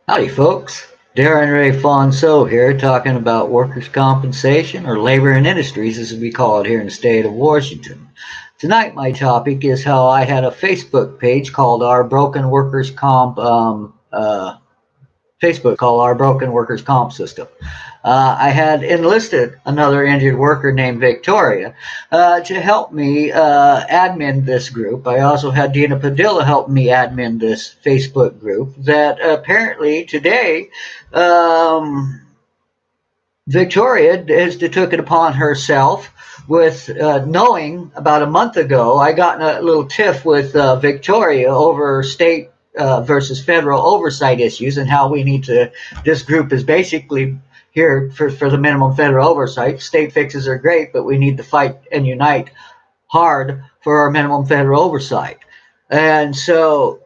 Howdy, folks. Darren Ray Fonso here, talking about workers' compensation, or labor and industries as we call it here in the state of Washington. Tonight, my topic is how I had a Facebook page called Our Broken Workers' Comp Facebook called Our Broken Workers Comp System. I had enlisted another injured worker named Victoria to help me admin this group. I also had Dina Padilla help me admin this Facebook group that apparently today Victoria has took it upon herself with knowing about a month ago I got in a little tiff with Victoria over state versus federal oversight issues and how we need to. This group is basically here for the minimum federal oversight. State fixes are great, but we need to fight and unite hard for our minimum federal oversight. And so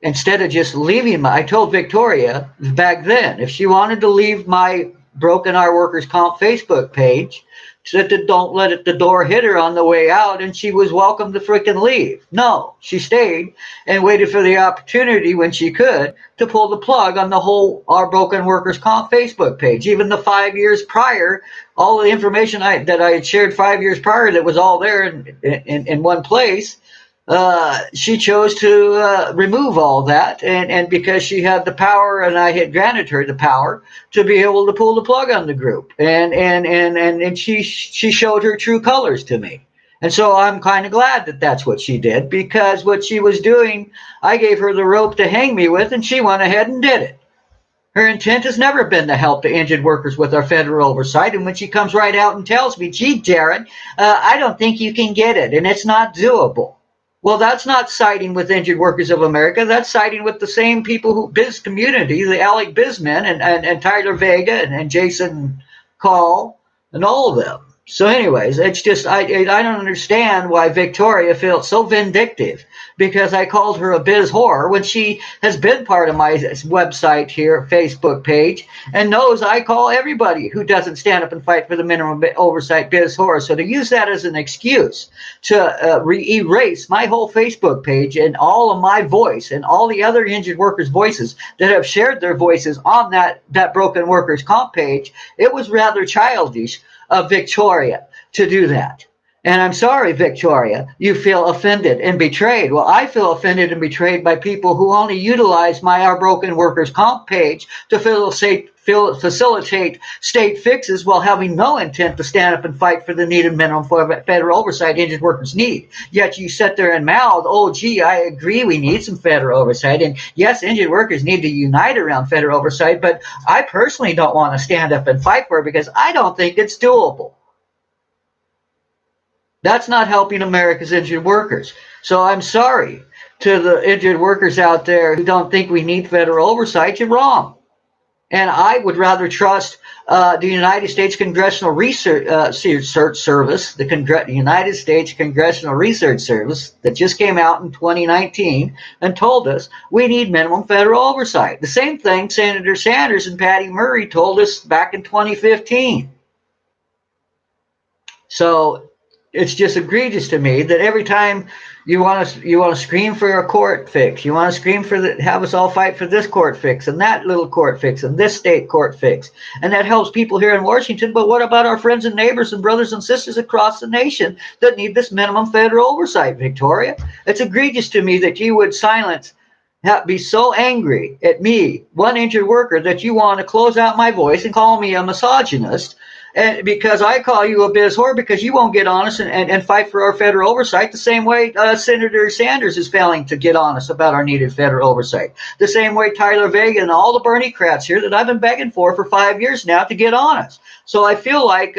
instead of just leaving I told Victoria back then if she wanted to leave my Broken Our Workers Comp Facebook page, said that don't let the door hit her on the way out, and she was welcome to freaking leave. No, she stayed and waited for the opportunity when she could to pull the plug on the whole Our Broken Workers Comp Facebook page. Even the 5 years prior, all the information that I had shared 5 years prior that was all there in one place, she chose to remove all that, and because she had the power, and I had granted her the power to be able to pull the plug on the group, and she showed her true colors to me, and so I'm kind of glad that that's what she did, because what she was doing, I gave her the rope to hang me with, and she went ahead and did it. Her intent has never been to help the injured workers with our federal oversight, and when she comes right out and tells me, "Gee, Jared, I don't think you can get it, and it's not doable." Well, that's not siding with Injured Workers of America. That's siding with the same people who biz community, the Alec Bizmen and Tyler Vega and Jason Call and all of them. So, anyways, it's just I don't understand why Victoria felt so vindictive because I called her a biz whore when she has been part of my website here, Facebook page, and knows I call everybody who doesn't stand up and fight for the minimum oversight biz whore. So to use that as an excuse to erase my whole Facebook page and all of my voice and all the other injured workers' voices that have shared their voices on that Broken Workers Comp page, it was rather childish of Victoria to do that. And I'm sorry, Victoria, you feel offended and betrayed. Well, I feel offended and betrayed by people who only utilize my Our Broken Workers Comp page to facilitate state fixes while having no intent to stand up and fight for the needed minimum for federal oversight injured workers need. Yet you sit there and mouth, "Oh, gee, I agree we need some federal oversight. And yes, injured workers need to unite around federal oversight, but I personally don't want to stand up and fight for it because I don't think it's doable." That's not helping America's injured workers. So I'm sorry to the injured workers out there who don't think we need federal oversight. You're wrong. And I would rather trust the United States Congressional Research Service, the United States Congressional Research Service that just came out in 2019 and told us we need minimum federal oversight. The same thing Senator Sanders and Patty Murray told us back in 2015. So it's just egregious to me that every time you want to scream for a court fix, you want to scream for have us all fight for this court fix and that little court fix and this state court fix, and that helps people here in Washington. But what about our friends and neighbors and brothers and sisters across the nation that need this minimum federal oversight, Victoria? It's egregious to me that you would be so angry at me, one injured worker, that you want to close out my voice and call me a misogynist. And because I call you a biz whore because you won't get honest and fight for our federal oversight the same way Senator Sanders is failing to get honest about our needed federal oversight. The same way Tyler Vega and all the Bernie crats here that I've been begging for 5 years now to get honest. So I feel like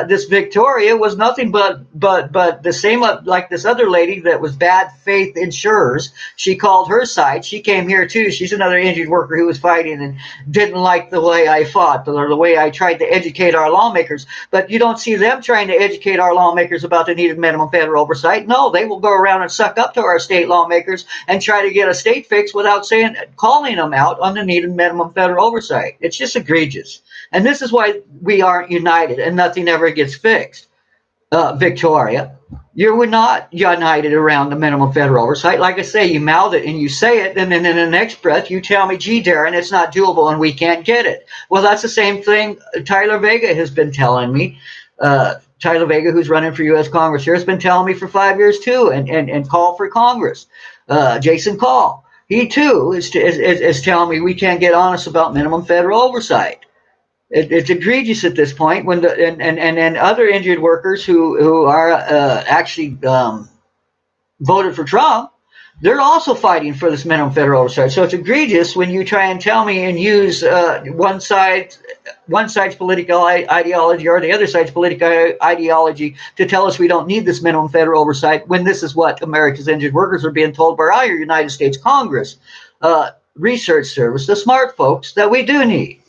this Victoria was nothing but the same like this other lady that was bad faith insurers. She called her side. She came here too. She's another injured worker who was fighting and didn't like the way I fought or the way I tried to educate our lawmakers. But you don't see them trying to educate our lawmakers about the needed minimum federal oversight. No, they will go around and suck up to our state lawmakers and try to get a state fix without calling them out on the needed minimum federal oversight. It's just egregious. And this is why we aren't united and nothing ever gets fixed, Victoria. You were not united around the minimum federal oversight. Like I say, you mouth it and you say it, and then in the next breath you tell me, gee, Darren, it's not doable and we can't get it. Well, that's the same thing Tyler Vega has been telling me. Tyler Vega, who's running for U.S. Congress here, has been telling me for 5 years too, and call for Congress. Jason Call, he too is telling me we can't get honest about minimum federal oversight. It's egregious at this point when and other injured workers who are actually voted for Trump, they're also fighting for this minimum federal oversight. So it's egregious when you try and tell me and use one side's political ideology or the other side's political ideology to tell us we don't need this minimum federal oversight when this is what America's injured workers are being told by our United States Congress, research service, the smart folks that we do need.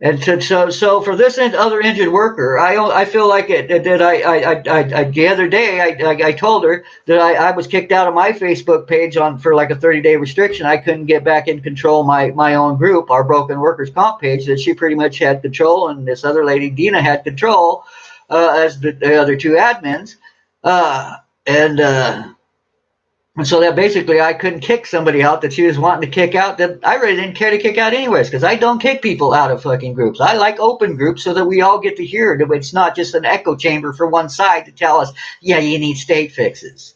And so for this other injured worker, I feel like the other day I told her that I was kicked out of my Facebook page for like a 30-day restriction. I couldn't get back in control my own group, our Broken Workers Comp page, that she pretty much had control, and this other lady Dina had control as the other two admins, and so that basically I couldn't kick somebody out that she was wanting to kick out that I really didn't care to kick out anyways, because I don't kick people out of fucking groups. I like open groups so that we all get to hear it. It's not just an echo chamber for one side to tell us, yeah, you need state fixes.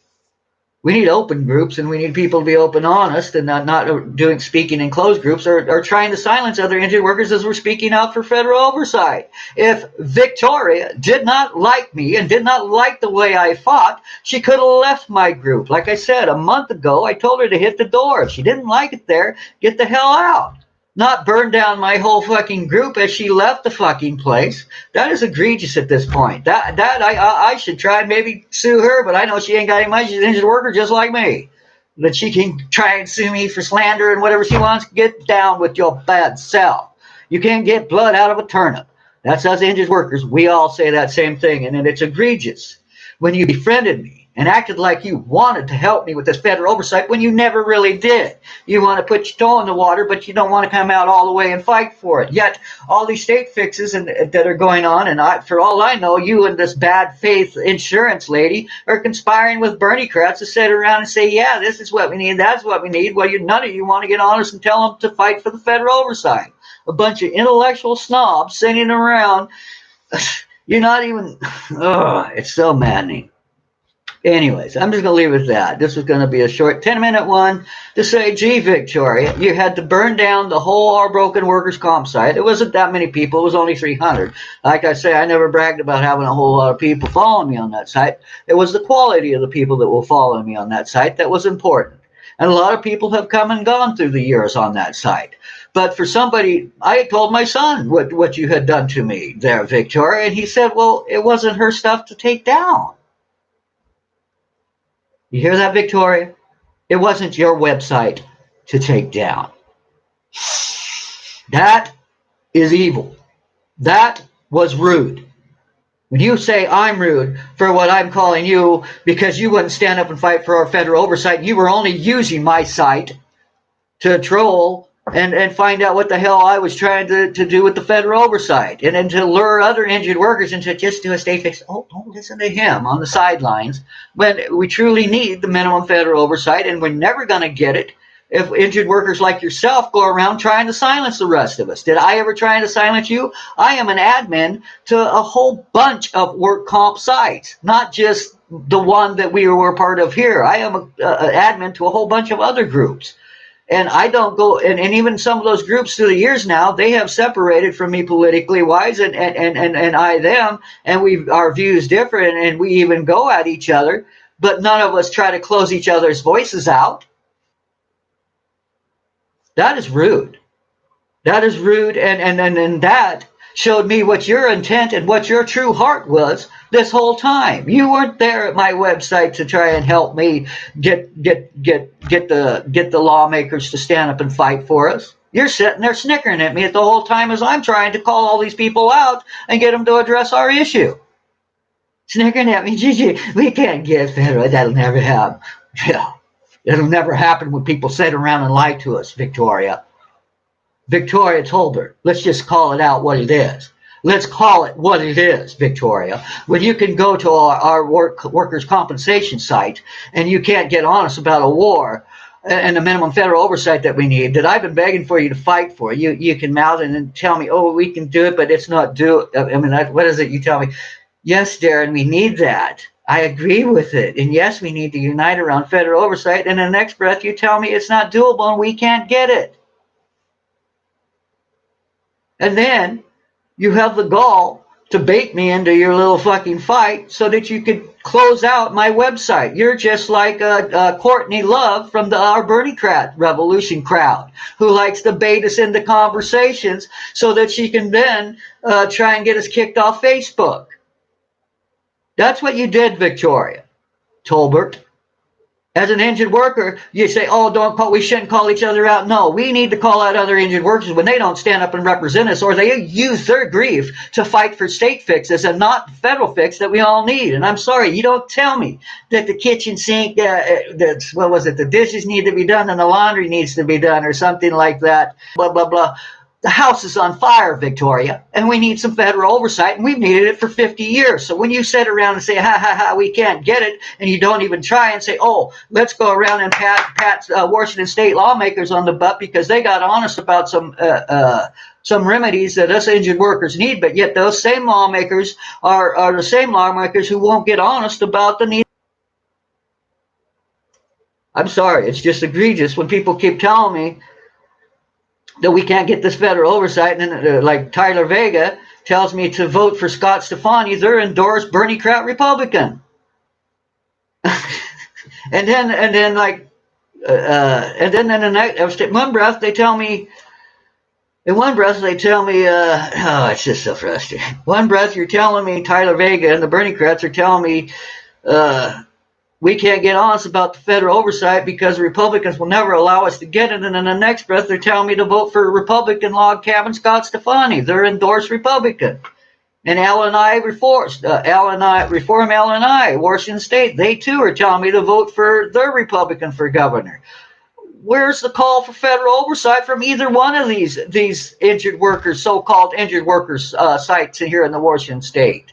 We need open groups, and we need people to be open, honest, and not doing speaking in closed groups or trying to silence other injured workers as we're speaking out for federal oversight. If Victoria did not like me and did not like the way I fought, she could have left my group. Like I said, a month ago, I told her to hit the door. If she didn't like it there, get the hell out. Not burn down my whole fucking group as she left the fucking place. That is egregious at this point. I should try and maybe sue her, but I know she ain't got any money. She's an injured worker just like me. That she can try and sue me for slander and whatever she wants. Get down with your bad self. You can't get blood out of a turnip. That's us injured workers. We all say that same thing, and it's egregious when you befriended me and acted like you wanted to help me with this federal oversight when you never really did. You want to put your toe in the water, but you don't want to come out all the way and fight for it. Yet all these state fixes that are going on, and for all I know, you and this bad faith insurance lady are conspiring with Bernie crowds to sit around and say, yeah, this is what we need, that's what we need. Well, none of you want to get honest and tell them to fight for the federal oversight. A bunch of intellectual snobs sitting around. You're not even, it's so maddening. Anyways, I'm just going to leave it at that. This was going to be a short 10-minute one to say, gee, Victoria, you had to burn down the whole Our Broken Workers Comp site. It wasn't that many people. It was only 300. Like I say, I never bragged about having a whole lot of people following me on that site. It was the quality of the people that were following me on that site that was important. And a lot of people have come and gone through the years on that site. But for somebody, I told my son what you had done to me there, Victoria, and he said, well, it wasn't her stuff to take down. You hear that, Victoria? It wasn't your website to take down. That is evil. That was rude. When you say I'm rude for what I'm calling you because you wouldn't stand up and fight for our federal oversight, you were only using my site to troll and find out what the hell I was trying to do with the federal oversight, and then to lure other injured workers into just do a state fix. Oh, don't listen to him on the sidelines when we truly need the minimum federal oversight, and we're never going to get it if injured workers like yourself go around trying to silence the rest of us. Did I ever try to silence you? I am an admin to a whole bunch of work comp sites, not just the one that we were part of here. I am an admin to a whole bunch of other groups. And I don't go, and even some of those groups through the years now, they have separated from me politically wise, and I them, and our views different, and we even go at each other, but none of us try to close each other's voices out. That is rude. That is rude, and that showed me what your intent and what your true heart was this whole time. You weren't there at my website to try and help me get the lawmakers to stand up and fight for us. You're sitting there snickering at me the whole time as I'm trying to call all these people out and get them to address our issue. Snickering at me, Gigi, we can't get federal. That'll never happen. Yeah, it'll never happen when people sit around and lie to us, Victoria. Victoria told her, let's just call it out what it is. Let's call it what it is, Victoria. When you can go to our workers' compensation site and you can't get honest about a war and the minimum federal oversight that we need, that I've been begging for you to fight for. You can mouth it and tell me, oh, we can do it, but it's not do. I mean, what is it? You tell me, yes, Darren, we need that. I agree with it. And yes, we need to unite around federal oversight. And in the next breath, you tell me it's not doable and we can't get it. And then you have the gall to bait me into your little fucking fight so that you could close out my website. You're just like Courtney Love from our Bernie Revolution crowd, who likes to bait us into conversations so that she can then try and get us kicked off Facebook. That's what you did, Victoria Tolbert. As an injured worker, you say, oh, we shouldn't call each other out. No, we need to call out other injured workers when they don't stand up and represent us, or they use their grief to fight for state fixes and not federal fix that we all need. And I'm sorry, you don't tell me that the kitchen sink, the dishes need to be done and the laundry needs to be done or something like that, blah, blah, blah. The house is on fire, Victoria, and we need some federal oversight, and we've needed it for 50 years. So when you sit around and say, ha, ha, ha, we can't get it, and you don't even try and say, oh, let's go around and pat Washington state lawmakers on the butt because they got honest about some remedies that us injured workers need, but yet those same lawmakers are the same lawmakers who won't get honest about the need. I'm sorry, it's just egregious when people keep telling me that we can't get this federal oversight, and then like Tyler Vega tells me to vote for Scott Stefani, they're endorsed Bernie Kraut Republican. and then in the next one breath they tell me, oh, it's just so frustrating. One breath you're telling me Tyler Vega and the Bernie Krauts are telling me we can't get honest about the federal oversight because Republicans will never allow us to get it. And in the next breath, they're telling me to vote for Republican log cabin Scott Stefani. They're endorsed Republican. And Reform LNI, Washington State, they too are telling me to vote for their Republican for governor. Where's the call for federal oversight from either one of these injured workers, so-called injured workers sites here in the Washington State?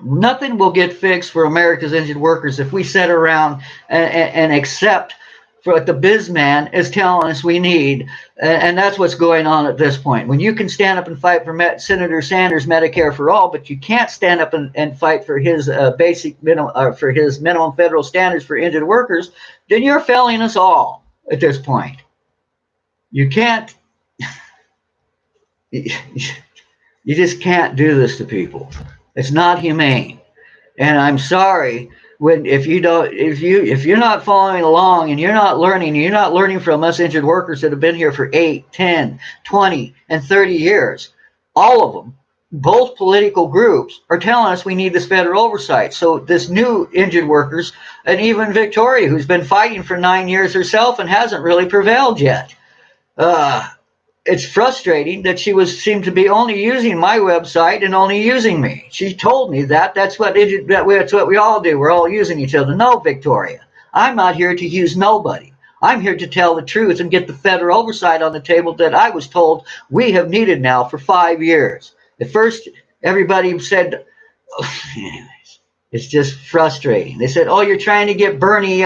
Nothing will get fixed for America's injured workers if we sit around and accept for what the bizman is telling us we need. And that's what's going on at this point. When you can stand up and fight for Senator Sanders' Medicare for all, but you can't stand up and fight for his minimum federal standards for injured workers, then you're failing us all at this point. You can't. You just can't do this to people. It's not humane. And I'm sorry if you're not following along and you're not learning from us injured workers that have been here for 8, 10, 20, and 30 years. All of them, both political groups, are telling us we need this federal oversight. So this new injured workers, and even Victoria, who's been fighting for 9 years herself and hasn't really prevailed yet. It's frustrating that she seemed to be only using my website and only using me. She told me that's what we all do. We're all using each other. No, Victoria, I'm not here to use nobody. I'm here to tell the truth and get the federal oversight on the table that I was told we have needed now for 5 years. At first, everybody said, anyways, it's just frustrating. They said, oh, you're trying to get Bernie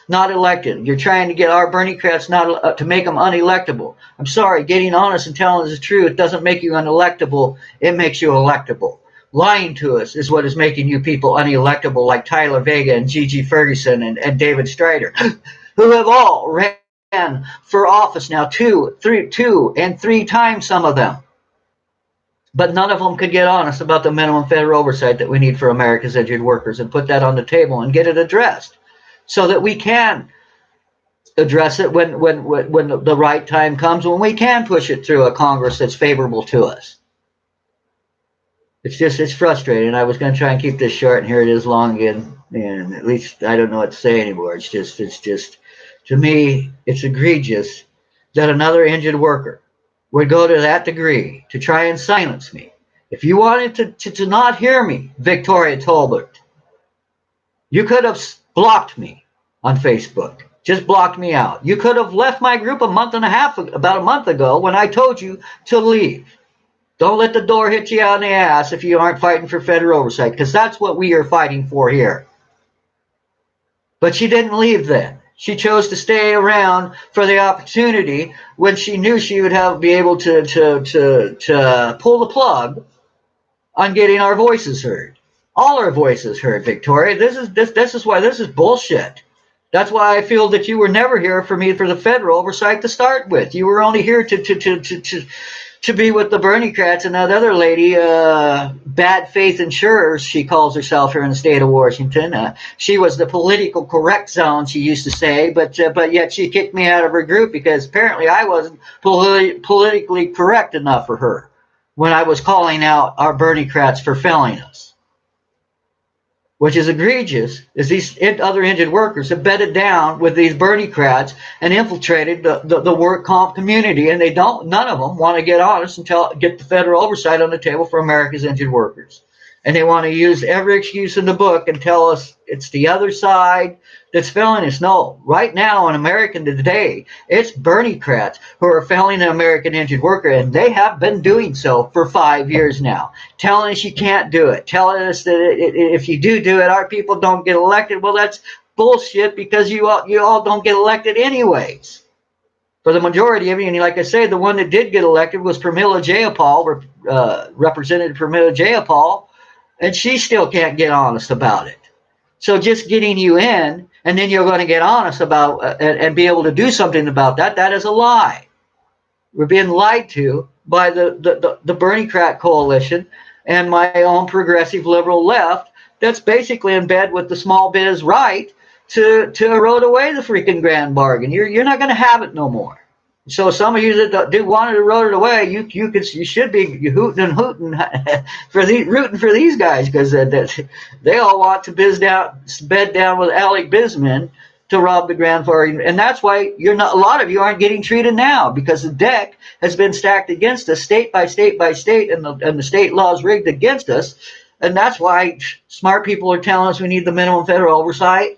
not elected. You're trying to get our Bernie Krauts to make them unelectable. I'm sorry, getting honest and telling us the truth doesn't make you unelectable. It makes you electable. Lying to us is what is making you people unelectable, like Tyler Vega and Gigi Ferguson and David Strider, who have all ran for office now two and three times, some of them. But none of them could get honest about the minimum federal oversight that we need for America's injured workers and put that on the table and get it addressed so that we can address it when the right time comes, when we can push it through a Congress that's favorable to us. It's frustrating. I was going to try and keep this short, and here it is long again. And at least I don't know what to say anymore. It's just, to me, it's egregious that another injured worker would go to that degree to try and silence me. If you wanted to not hear me, Victoria Tolbert, you could have blocked me on Facebook. Just blocked me out. You could have left my group about a month ago when I told you to leave. Don't let the door hit you on the ass if you aren't fighting for federal oversight, because that's what we are fighting for here. But she didn't leave then. She chose to stay around for the opportunity when she knew she would be able to pull the plug on getting our voices heard. All our voices heard, Victoria. This is why this is bullshit. That's why I feel that you were never here for me for the federal oversight to start with. You were only here to be with the Bernie-crats and that other lady, Bad Faith Insurers, she calls herself here in the state of Washington. She was the political correct zone, she used to say, but yet she kicked me out of her group because apparently I wasn't politically correct enough for her when I was calling out our Bernie-crats for failing us. Which is egregious, is these other injured workers have bedded down with these Bernie-crats and infiltrated the work comp community, and none of them want to get honest and get the federal oversight on the table for America's injured workers. And they want to use every excuse in the book and tell us it's the other side that's failing us. No, right now in America today, it's Bernie-crats who are failing the American injured worker, and they have been doing so for 5 years now, telling us you can't do it, telling us that if you do it, our people don't get elected. Well, that's bullshit because you all don't get elected anyways. For the majority of you, and like I say, the one that did get elected was Pramila Jayapal, Representative Pramila Jayapal, and she still can't get honest about it. So just getting you in, and then you're going to get honest about and be able to do something about that is a lie. We're being lied to by the Bernie-crat coalition and my own progressive liberal left that's basically in bed with the small biz right to erode away the freaking grand bargain. You're not going to have it no more. So some of you that do want to erode it away, you should be hooting and hooting rooting for these guys because they all want to bed down with Alec Bisman to rob the grand bargain, and that's why a lot of you aren't getting treated now because the deck has been stacked against us, state by state by state, and the state laws rigged against us, and that's why smart people are telling us we need the minimum federal oversight.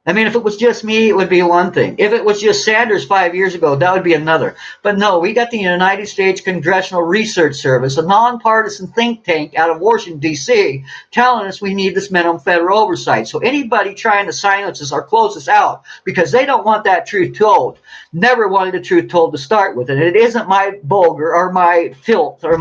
I mean, if it was just me, it would be one thing. If it was just Sanders 5 years ago, that would be another. But no, we got the United States Congressional Research Service, a nonpartisan think tank out of Washington, D.C., telling us we need this minimum federal oversight. So anybody trying to silence us or close us out because they don't want that truth told, never wanted the truth told to start with. And it isn't my vulgar or my filth or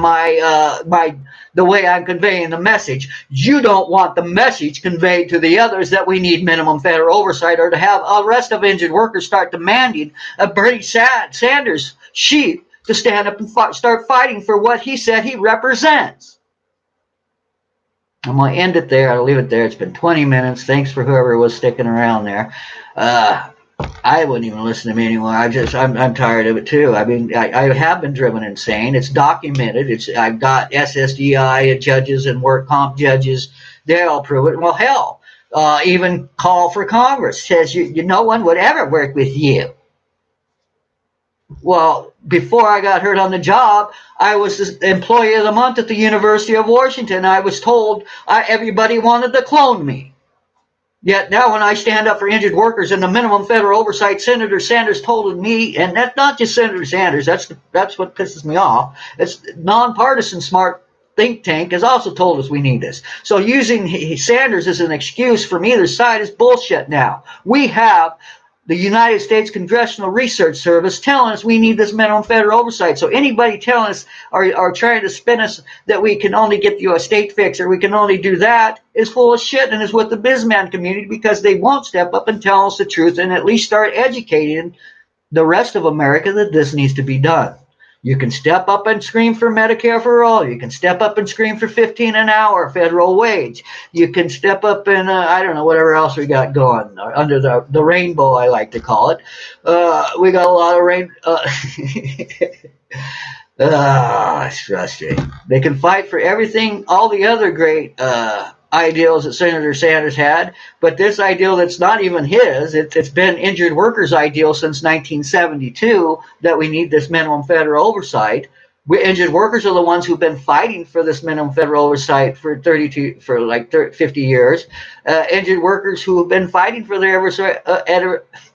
the way I'm conveying the message. You don't want the message conveyed to the others that we need minimum federal oversight or to have a rest of injured workers start demanding a Bernie Sanders sheep to stand up and start fighting for what he said he represents. I'm going to end it there. I'll leave it there. It's been 20 minutes. Thanks for whoever was sticking around there. I wouldn't even listen to me anymore. I'm tired of it too. I mean, I have been driven insane. It's documented. I've got SSDI judges and work comp judges. They all prove it. Well, hell, even call for Congress says no one would ever work with you. Well, before I got hurt on the job, I was the employee of the month at the University of Washington. I was told everybody wanted to clone me. Yet now when I stand up for injured workers and the minimum federal oversight, Senator Sanders told me, and that's not just Senator Sanders, that's what pisses me off. It's nonpartisan smart think tank has also told us we need this. So using Sanders as an excuse from either side is bullshit now. We have the United States Congressional Research Service telling us we need this minimum federal oversight. So anybody telling us or trying to spin us that we can only get you a state fix or we can only do that is full of shit and is with the bizman community because they won't step up and tell us the truth and at least start educating the rest of America that this needs to be done. You can step up and scream for Medicare for all. You can step up and scream for $15 an hour federal wage. You can step up and, I don't know, whatever else we got going under the rainbow, I like to call it. We got a lot of rain. It's frustrating. They can fight for everything, all the other great ideals that Senator Sanders had, but this ideal that's not even his, it's been injured workers' ideal since 1972 that we need this minimum federal oversight. Injured workers are the ones who've been fighting for this minimum federal oversight for 50 years. Injured workers who have been fighting for their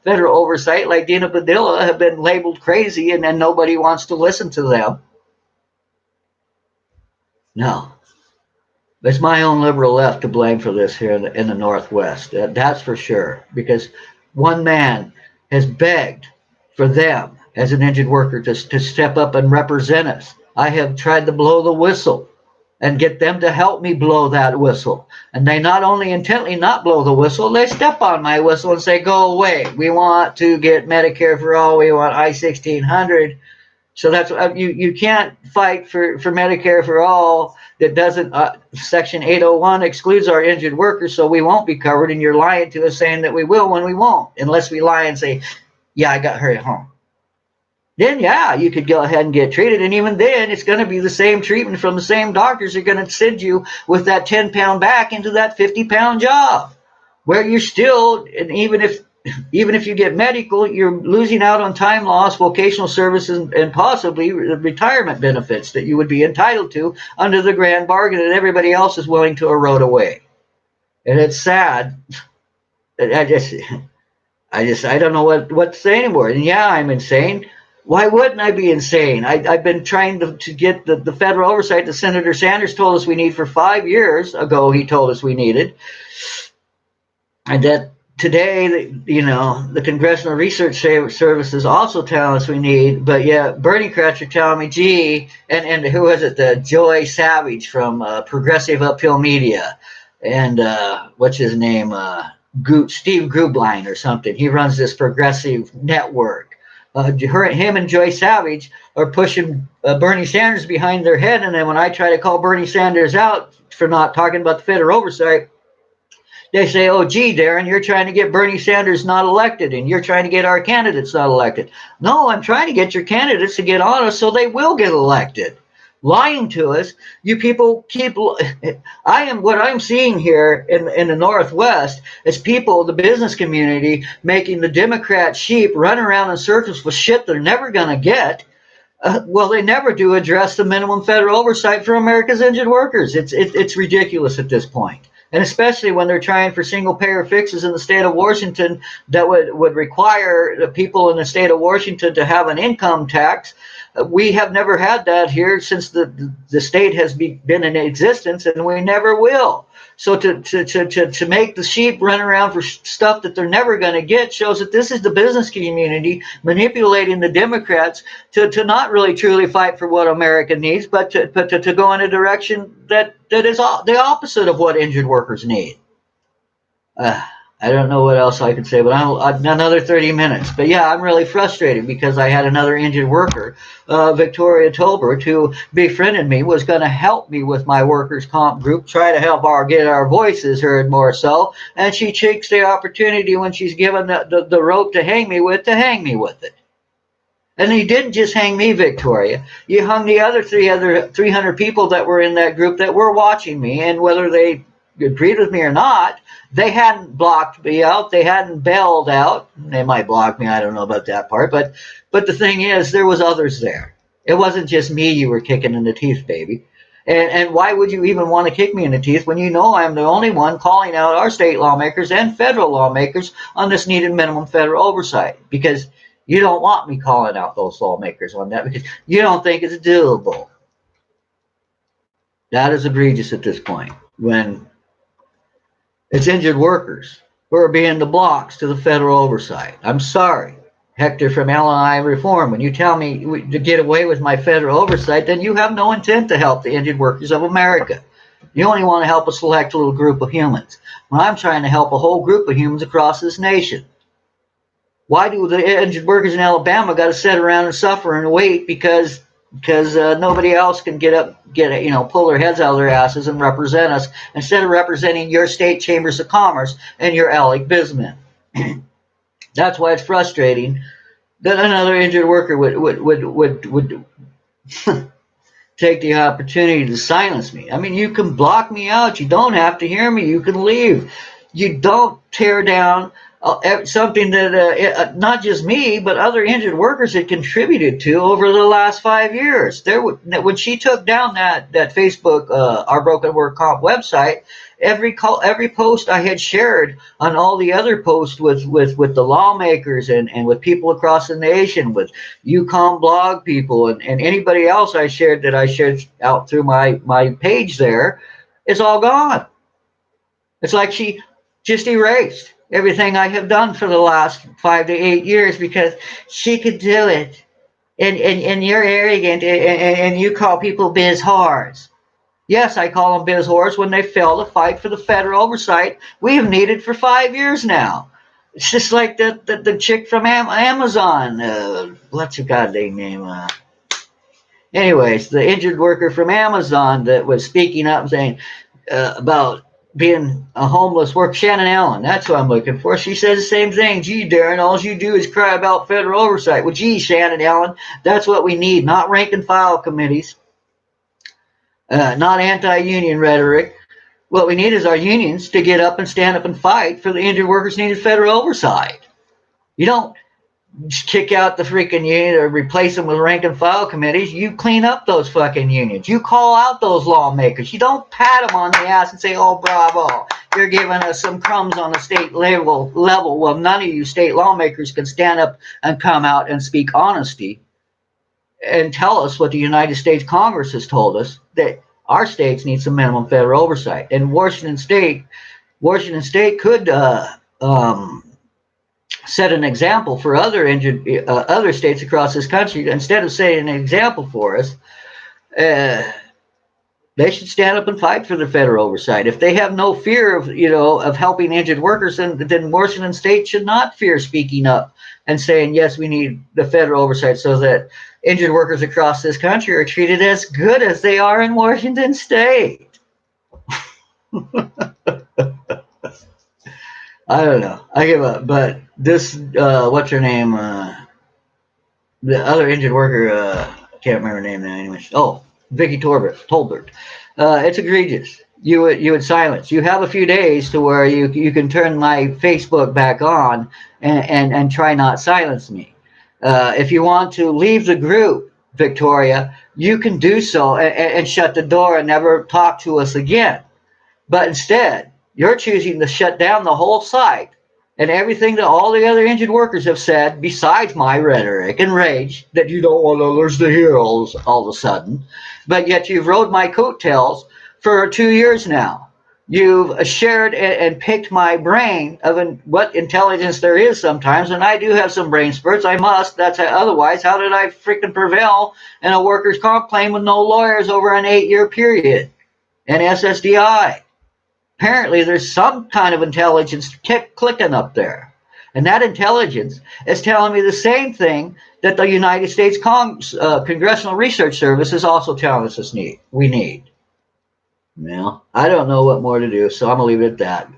federal oversight, like Dina Padilla, have been labeled crazy, and then nobody wants to listen to them. No. It's my own liberal left to blame for this here in the Northwest. That's for sure. Because one man has begged for them as an injured worker to step up and represent us. I have tried to blow the whistle and get them to help me blow that whistle. And they not only intently not blow the whistle, they step on my whistle and say, go away. We want to get Medicare for all. We want I-1600. So that's you can't fight for Medicare for all that doesn't Section 801 excludes our injured workers, so we won't be covered, and you're lying to us saying that we will when we won't, unless we lie and say, yeah, I got hurt at home. Then yeah, you could go ahead and get treated, and even then it's going to be the same treatment from the same doctors. Are going to send you with that 10-pound back into that 50-pound job, where you're still, and even if you get medical, you're losing out on time loss, vocational services, and possibly retirement benefits that you would be entitled to under the grand bargain that everybody else is willing to erode away. And it's sad. I don't know what to say anymore. And yeah, I'm insane. Why wouldn't I be insane? I've been trying to get the federal oversight that Senator Sanders told us we need for 5 years ago. He told us we needed. And that today, the Congressional Research Service is also telling us we need, but yeah, Bernie Crutch are telling me, gee, and who was it? The Joy Savage from Progressive Uphill Media, and what's his name? Steve Grubline or something. He runs this progressive network. Him and Joy Savage are pushing Bernie Sanders behind their head, and then when I try to call Bernie Sanders out for not talking about the federal oversight, they say, oh, gee, Darren, you're trying to get Bernie Sanders not elected, and you're trying to get our candidates not elected. No, I'm trying to get your candidates to get on us so they will get elected. Lying to us, you people keep. What I'm seeing here in the Northwest is people, the business community, making the Democrat sheep run around in circles for shit they're never going to get. Well, they never do address the minimum federal oversight for America's injured workers. It's ridiculous at this point. And especially when they're trying for single-payer fixes in the state of Washington that would require the people in the state of Washington to have an income tax. We have never had that here since the state has been in existence, and we never will. So to make the sheep run around for stuff that they're never going to get shows that this is the business community manipulating the Democrats to not really truly fight for what America needs, but to go in a direction that is the opposite of what injured workers need. I don't know what else I could say, but I'm another 30 minutes. But yeah, I'm really frustrated because I had another injured worker, Victoria Tolbert, who befriended me, was going to help me with my workers' comp group, try to help get our voices heard more so. And she takes the opportunity when she's given the rope to hang me with it. And you didn't just hang me, Victoria. You hung the other 300 people that were in that group that were watching me, and whether they agreed with me or not, they hadn't blocked me out. They hadn't bailed out. They might block me. I don't know about that part. But the thing is, there was others there. It wasn't just me you were kicking in the teeth, baby. And why would you even want to kick me in the teeth when you know I'm the only one calling out our state lawmakers and federal lawmakers on this needed minimum federal oversight? Because you don't want me calling out those lawmakers on that because you don't think it's doable. That is egregious at this point when it's injured workers who are being the blocks to the federal oversight. I'm sorry, Hector from LNI Reform. When you tell me to get away with my federal oversight, then you have no intent to help the injured workers of America. You only want to help a select little group of humans. When I'm trying to help a whole group of humans across this nation. Why do the injured workers in Alabama got to sit around and suffer and wait because nobody else can pull their heads out of their asses and represent us instead of representing your state chambers of commerce and your alec bismen? That's why it's frustrating that another injured worker would take the opportunity to silence me. I mean, you can block me out. You don't have to hear me. You can leave. You don't tear down something that not just me, but other injured workers had contributed to over the last 5 years. When she took down that Facebook, Our Broken Work Comp website, every post I had shared on all the other posts with the lawmakers and with people across the nation, with UConn blog people and anybody else I shared out through my page there, is all gone. It's like she just erased everything I have done for the last 5 to 8 years because she could do it. And you're arrogant and you call people biz whores. Yes, I call them biz whores when they fail to fight for the federal oversight we have needed for 5 years now. It's just like the chick from Amazon. What's her goddamn name? Anyways, the injured worker from Amazon that was speaking up saying about being a homeless worker, Shannon Allen, that's who I'm looking for. She says the same thing. Gee, Darren, all you do is cry about federal oversight. Well, gee, Shannon Allen, that's what we need, not rank and file committees, not anti-union rhetoric. What we need is our unions to get up and stand up and fight for the injured workers needed federal oversight. You don't just kick out the freaking union or replace them with rank and file committees. You clean up those fucking unions. You call out those lawmakers. You don't pat them on the ass and say, oh, bravo, you're giving us some crumbs on the state level. Well, none of you state lawmakers can stand up and come out and speak honesty and tell us what the United States Congress has told us, that our states need some minimum federal oversight. And Washington State could set an example for other states across this country. Instead of setting an example for us, they should stand up and fight for the federal oversight. If they have no fear of helping injured workers, then Washington State should not fear speaking up and saying, yes, we need the federal oversight so that injured workers across this country are treated as good as they are in Washington State. I don't know. I give up. But this, what's her name? The other injured worker, I can't remember her name now anyways. Oh, Vicky Tolbert. It's egregious. You would silence. You have a few days to where you can turn my Facebook back on and try not silence me. If you want to leave the group, Victoria, you can do so and shut the door and never talk to us again. But instead, you're choosing to shut down the whole site and everything that all the other injured workers have said, besides my rhetoric and rage that you don't want others to hear all of a sudden. But yet you've rode my coattails for 2 years now. You've shared and picked my brain of what intelligence there is sometimes, and I do have some brain spurts. I must. Otherwise, how did I freaking prevail in a workers' comp claim with no lawyers over an 8-year period and SSDI? Apparently, there's some kind of intelligence clicking up there. And that intelligence is telling me the same thing that the United States Congressional Research Service is also telling us we need. Well, I don't know what more to do, so I'm going to leave it at that.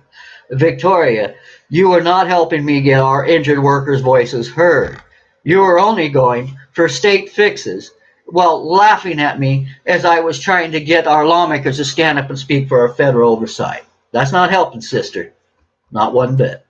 Victoria, you are not helping me get our injured workers' voices heard. You are only going for state fixes while laughing at me as I was trying to get our lawmakers to stand up and speak for our federal oversight. That's not helping, sister. Not one bit.